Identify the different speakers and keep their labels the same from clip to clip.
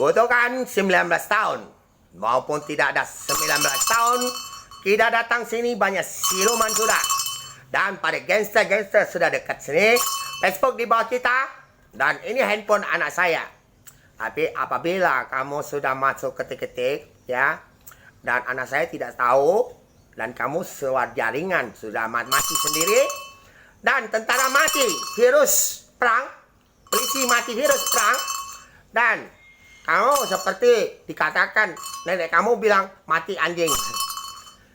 Speaker 1: Kutukan 19 tahun. Maupun tidak ada 19 tahun, kita datang sini banyak siluman sudah. Dan pada gangster-gangster sudah dekat sini. Facebook di bawah kita. Dan ini handphone anak saya. Tapi apabila kamu sudah masuk ketik-ketik, ya, dan anak saya tidak tahu, dan kamu sewa jaringan sudah mati sendiri, dan tentara mati, virus perang, polisi mati, virus perang, dan kamu seperti dikatakan nenek kamu bilang mati anjing,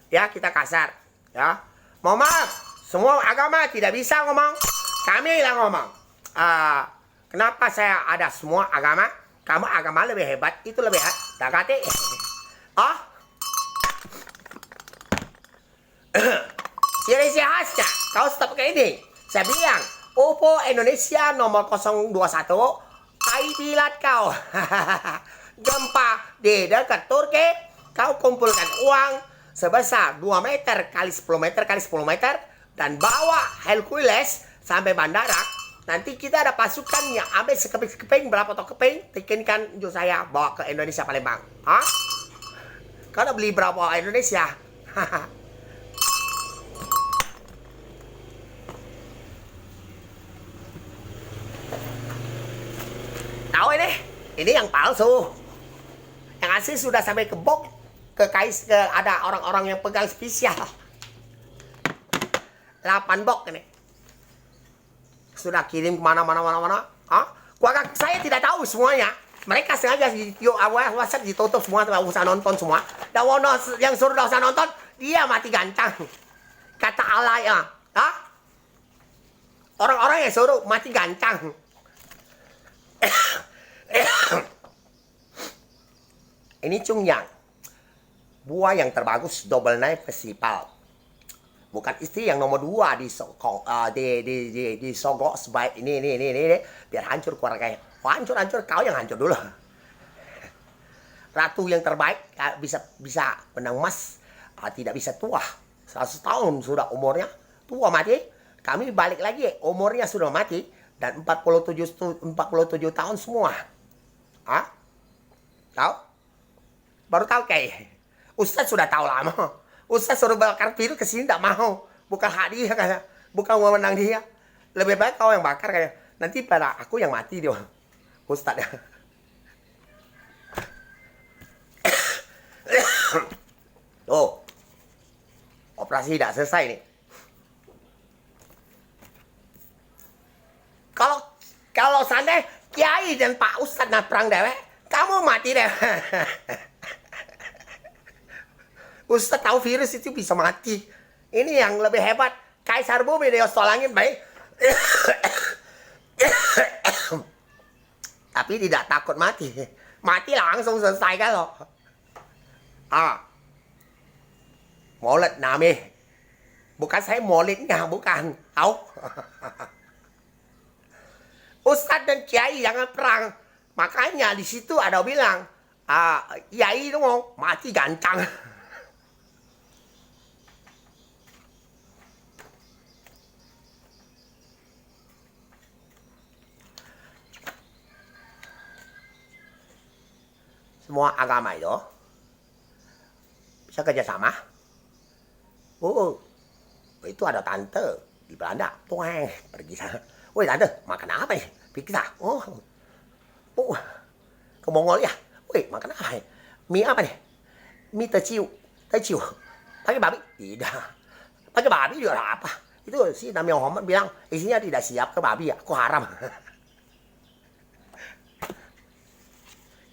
Speaker 1: ya kita kasar, ya. Mohon maaf, semua agama tidak bisa ngomong, kami yang ngomong. Kenapa saya ada semua agama? Kamu agama lebih hebat, itu lebih hebat. Tak kate. Oh. Siri khasnya, kau stop pakai ini. Saya bilang, Oppo Indonesia nomor 021, I bilat kau. Gempa di dekat Turki, kau kumpulkan uang sebesar 2 meter kali 10 meter kali 10 meter dan bawa Hercules sampai bandara. Nanti kita ada pasukan yang ambil sekeping berapa toko keping, bikinkan untuk saya bawa ke Indonesia Palembang. Hah? Kau udah beli berapa Indonesia? Tahu ini yang palsu. Yang asli sudah sampai ke box, ke ada orang-orang yang pegang spesial. 8 box ini. Sudah kirim kemana-mana. Hah? Saya tidak tahu semuanya. Mereka sengaja WhatsApp ditutup semua, tidak usah nonton semua. Dan yang suruh tidak usah nonton, dia mati gantang. Kata Allah ya. Hah? Orang-orang yang suruh mati gantang. Ini Cungyang. Buah yang terbagus Double Knife Festival. Bukan istri yang nomor 2 di Sogok sebaik ini biar hancur keluarganya. Hancur kau yang hancur dulu. Ratu yang terbaik bisa menang emas, tidak bisa tua. 100 tahun sudah umurnya, tua mati. Kami balik lagi, umurnya sudah mati dan 47 tahun semua. Hah? Tahu? Baru tahu kayak. Ustaz sudah tahu lama. Ustaz suruh bakar piring ke sini tidak mau. Bukan hak dia kayak. Bukan wewenang dia. Lebih baik kau yang bakar kayak. Nanti pada aku yang mati dia. Ustaz ya. Tuh. Operasi tidak selesai nih. Kalau sana Kiai dan Pak Ustaz nak perang dewek, kamu mati deh. Ustaz tahu virus itu bisa mati. Ini yang lebih hebat. Kaisar bumi dia tolongin baik. Tapi tidak takut mati. Mati langsung selesai kan loh. Maulid Nabi. Bukan saya maulidnya, bukan. Tahu? Ustaz dan Kiai jangan perang. Makanya di situ ada bilang, Kiai dong mati gantang. Semua agama itu bisa kerjasama. Itu ada tante di Belanda. Pergi sana. Woi tante, makan apa ya? Pizza. Ke Mongolia. Woi, makan apa ya? Mie apa nih? Mie terciu. Pakai babi? Tidak. Pakai babi juga apa? Itu si Nabi Muhammad bilang, isinya tidak siap ke babi ya. Aku haram.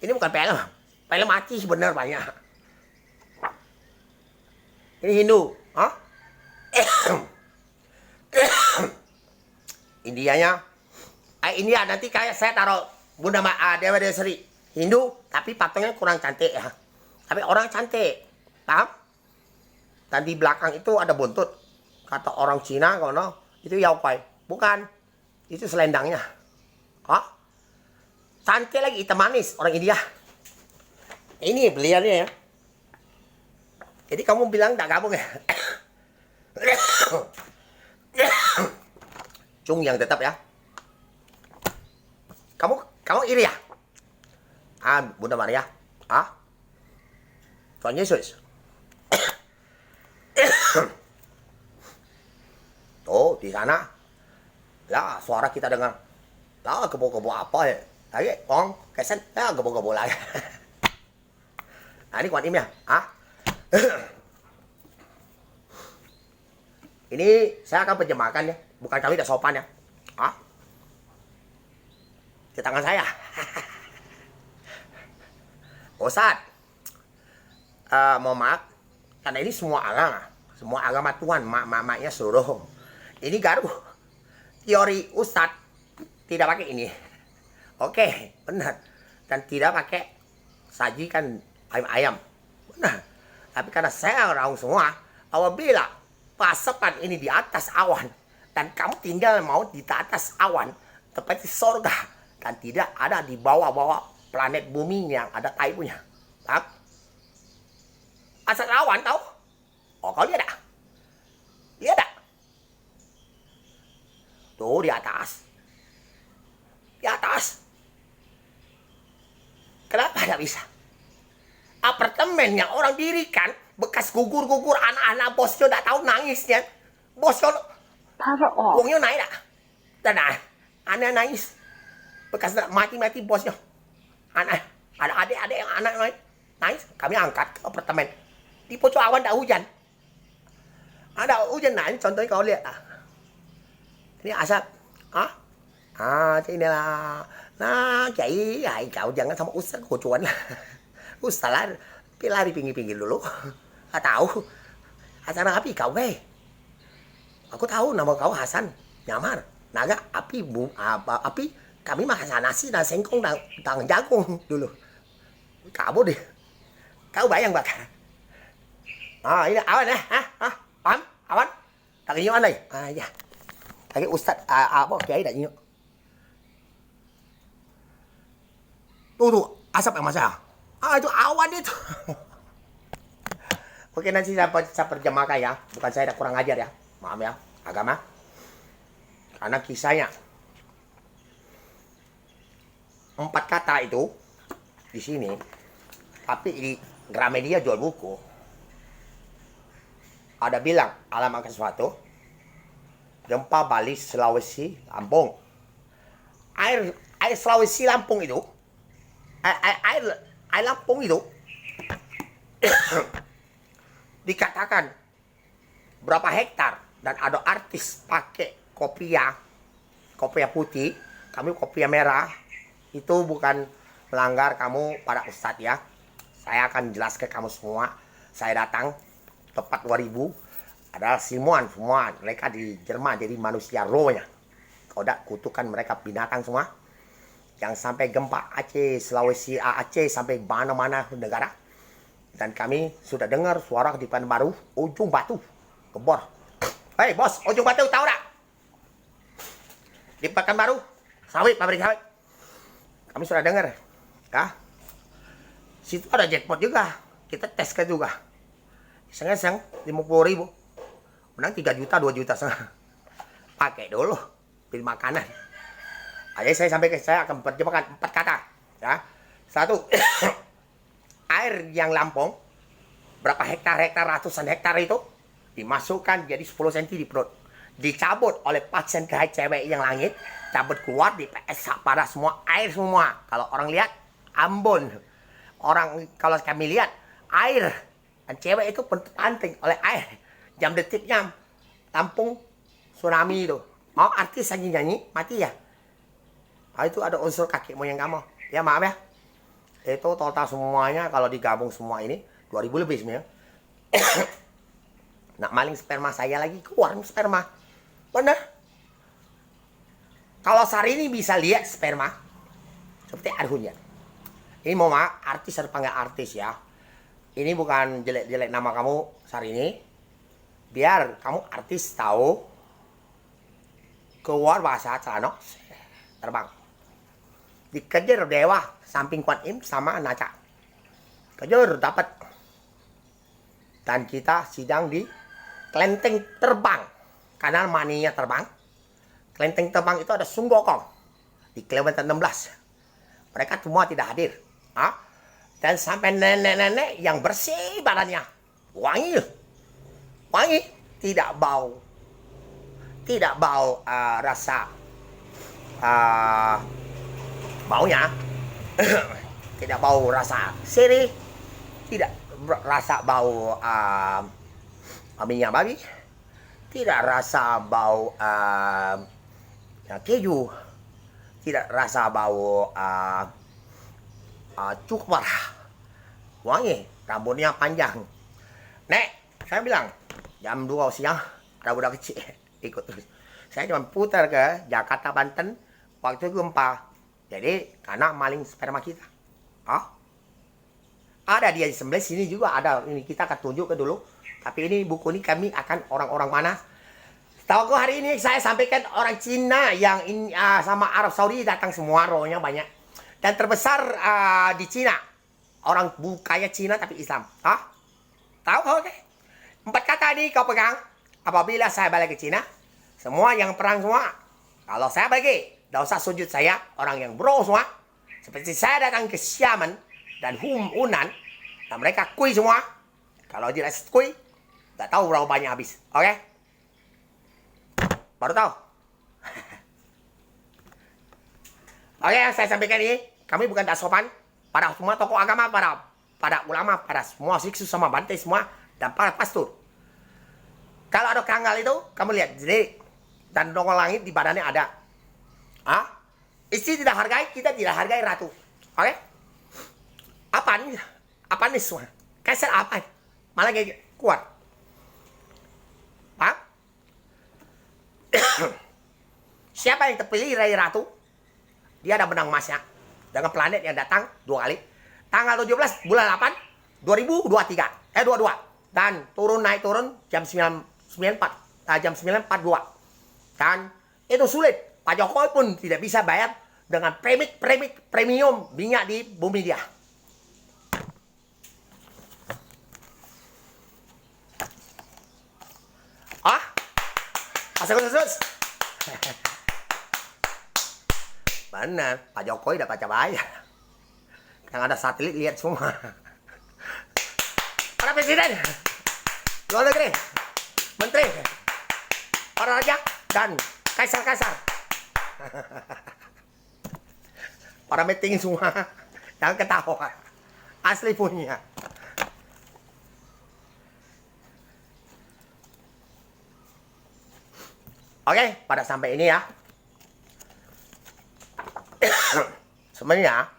Speaker 1: Ini bukan film. Film mati bener banyak. Ini Hindu. Hah? Indianya. India nanti kayak saya taruh Bunda Dewa Desri. Hindu, tapi patungnya kurang cantik ya. Tapi orang cantik. Paham? Dan di belakang itu ada buntut. Kata orang Cina, kono, itu Yao Kuai. Bukan. Itu selendangnya. Hah? Cantik lagi, hitam manis. Orang India. Ini beliannya ya. Jadi kamu bilang tak gabung ya? Cungyang tetap ya. Kamu iri ya? Bunda Maria, Tuhan Yesus. Tuh di sana, ya suara kita dengar, lah kebo-kebo apa ya? Lagi, kesen, ya kebo-kebo lagi. Nah ini Kuan Im ya, Ini saya akan penjemakan ya, bukan kami tidak sopan ya, di tangan saya. Ustaz, mohon maaf, karena ini semua agama Tuhan, mak-maknya seluruh. Ini garuh teori Ustadz tidak pakai ini. Oke, benar. Dan tidak pakai sajikan ayam-ayam. Benar. Tapi karena saya orang semua, apabila pasokan ini di atas awan dan kamu tinggal mau di atas awan seperti sorga dan tidak ada di bawah-bawah planet bumi yang ada tai punya. Asal awan tahu? Oh, kau lihat tak? Lihat tak? Tuh di atas. Di atas. Kenapa tidak bisa? Apartemen yang orang dirikan bekas gugur-gugur anak-anak bosnya tidak tahu nangisnya. Bosnya uangnya naik tak? Dan anak nangis. Bekas mati-mati bosnya. Anak ada adik-adik yang anak nangis. Kami angkat ke apartemen. Di pojok awan tak hujan. Ada hujan naik contohnya kau lihat. Ini asap. Inilah. Nah, Kiai, kau jangan sama Ustaz kocuan lah. Ustaz lah, lari pinggir-pinggir dulu. Gak tahu. Acara api kau, Aku tahu nama kau Hasan Nyamar. Naga api, api. Kami mah Hasan nasi dan sengkong dan jagung dulu. Kamu deh. Kau bayang bakar. Ini awan ya, awan. Tak inyo anay. Ya. Lagi Ustaz, Kiai tak inyo. Tuh, asap yang saya. Itu awan itu. Oke, nanti saya perjemahkan ya. Bukan saya ada kurang ajar ya. Maaf ya, agama. Karena kisahnya 4 kata itu di sini. Tapi di Gramedia jual buku. Ada bilang alam akan sesuatu. Gempa Bali, Sulawesi, Lampung. Air Sulawesi, Lampung itu, air Lampung itu dikatakan berapa hektar dan ada artis pakai kopiah putih, kami kopiah merah. Itu bukan melanggar kamu para ustadz ya. Saya akan jelaskan kamu semua. Saya datang tepat 2000. Adalah semua mereka di Jerman jadi manusia rohnya. Kau tak kutukan mereka binatang semua. Yang sampai gempa Aceh, Sulawesi, Aceh sampai mana-mana negara. Dan kami sudah dengar suara di Pekanbaru, ujung batu, gebor. Hei bos, ujung batu tahu tak? Di Pekanbaru, sawit, pabrik sawit. Kami sudah dengar. Ya. Situ ada jackpot juga. Kita teskan juga. Iseng-iseng 50.000. Menang 3 juta, 2 juta setengah. Pakai dulu. Beli makanan. Jadi saya akan berjemakan 4 kata. Ya. 1. Air yang Lampung. Berapa hektar, ratusan hektar itu. Dimasukkan jadi 10 cm di perut. Dicabut oleh pasien kehai cewek yang langit. Cabut keluar di PS pada semua. Air semua. Kalau orang lihat, Ambon. Orang kalau kami lihat, air. Dan cewek itu penting oleh air. Jam detiknya Lampung tsunami itu. Mau artis lagi nyanyi mati ya. Itu ada unsur kaki moyang kamu. Ya maaf ya. Itu total semuanya kalau digabung semua ini 2000 lebih sebenarnya. Nak maling sperma saya lagi keluar sperma. Bener. Kalau Sari ini bisa lihat sperma seperti air hujan. Ini mau maaf artis harus panggil artis ya. Ini bukan jelek-jelek nama kamu Sari ini. Biar kamu artis tahu keluar bahasa celana terbang. Dikejar dewa samping Kuan Im sama Naca. Kejar dapat. Dan kita sidang di kelenteng terbang. Karena maninya terbang. Kelenteng terbang itu ada Sung Gokong di kilometer 16. Mereka semua tidak hadir. Ah, dan sampai nenek-nenek yang bersih badannya. Wangi. Wangi. Tidak bau. Tidak bau rasa baunya. Tidak bau rasa sirih. Tidak rasa bau minyak babi. Tidak rasa bau keju. Tidak rasa bau cukup wangi, rambutnya panjang. Nek, saya bilang jam 2 siang ada budak kecil ikut terus. Saya cuma putar ke Jakarta, Banten waktu gempa. Jadi karena maling sperma kita. Ada dia di sebelah sini juga ada. Ini kita akan tunjuk ke dulu. Tapi ini buku ini kami akan orang-orang mana. Tahu kok hari ini saya sampaikan orang Cina yang sama Arab Saudi datang semua, rohnya banyak. Dan terbesar di Cina. Orang kaya Cina tapi Islam. Tahu kau? Okay? 4 kata ini kau pegang. Apabila saya balik ke Cina, semua yang perang semua. Kalau saya bagi, tidak usah sujud saya. Orang yang bro semua. Seperti saya datang ke Xiamen dan Hunan. Dan mereka kui semua. Kalau tidak kui, tidak tahu berapa banyak habis. Oke? Okay? Baru tahu. Oke, yang saya sampaikan ini, kami bukan tak sopan pada semua tokoh agama, pada ulama, pada semua siksu sama bantai semua, dan para pastor. Kalau ada kanggal itu, kamu lihat jadi dan dongol langit di badannya ada. Istri tidak hargai, kita tidak hargai ratu. Oke? Apa nih? Apa nih semua? Kaisar apa? Malah kayak kuat. Siapa yang terpilih dari ratu? Dia ada benang emasnya dengan planet yang datang 2 kali. Tanggal 17 bulan 8 2023. 22. Dan naik turun jam 9.94. Jam 9.42. Dan itu sulit. Pak Jokowi pun tidak bisa bayar dengan premium minyak di bumi dia. Khusus. Benar, Pak Jokowi udah baca bayar. Yang ada satelit lihat semua. Para presiden, luar negeri, menteri, para raja, dan kaisar-kaisar. Para meeting semua. Jangan ketawa. Asli punya. Oke, pada sampai ini ya. Sebenarnya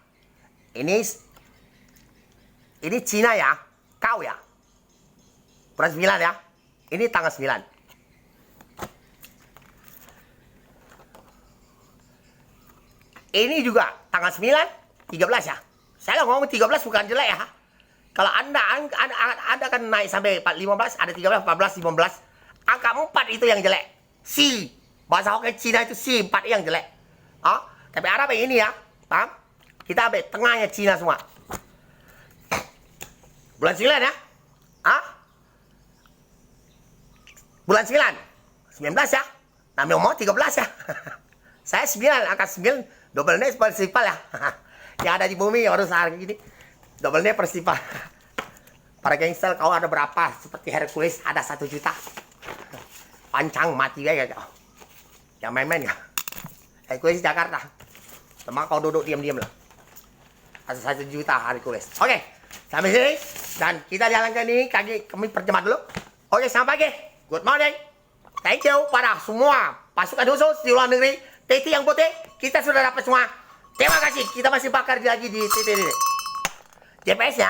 Speaker 1: ini Cina ya, kau ya. Bulan 9 ya. Ini tanggal 9. Ini juga tanggal 9, 13 ya. Saya ngomong 13 bukan jelek ya. Kalau Anda kan naik sampai 15, ada 13, 14, 15. Angka 4 itu yang jelek. Si, bahasa Hokkien Cina itu si 4 yang jelek. Tapi Arab yang ini ya, paham? Kita ambil tengahnya Cina semua. Bulan 9 ya. Bulan 9. 19 ya. Nah, mau 13 ya. Saya 9, angka 9, double net persipal ya. Yang ada di bumi harus hari gini. Double net persipal. Para gangster kau ada berapa? Seperti Hercules ada 1 juta. Pancang mati ya. Yang main-main ya. Hercules Jakarta. Sama kau duduk diam-diam lah. Ada 1 juta Hercules. Oke, sampai sini. Dan kita jalankan ini kami percepat dulu. Oke, sampai pagi. Good morning. Thank you pada semua pasukan khusus di luar negeri. TT yang putih, kita sudah dapat semua. Terima kasih. Kita masih bakar lagi di TT ini. GPS-nya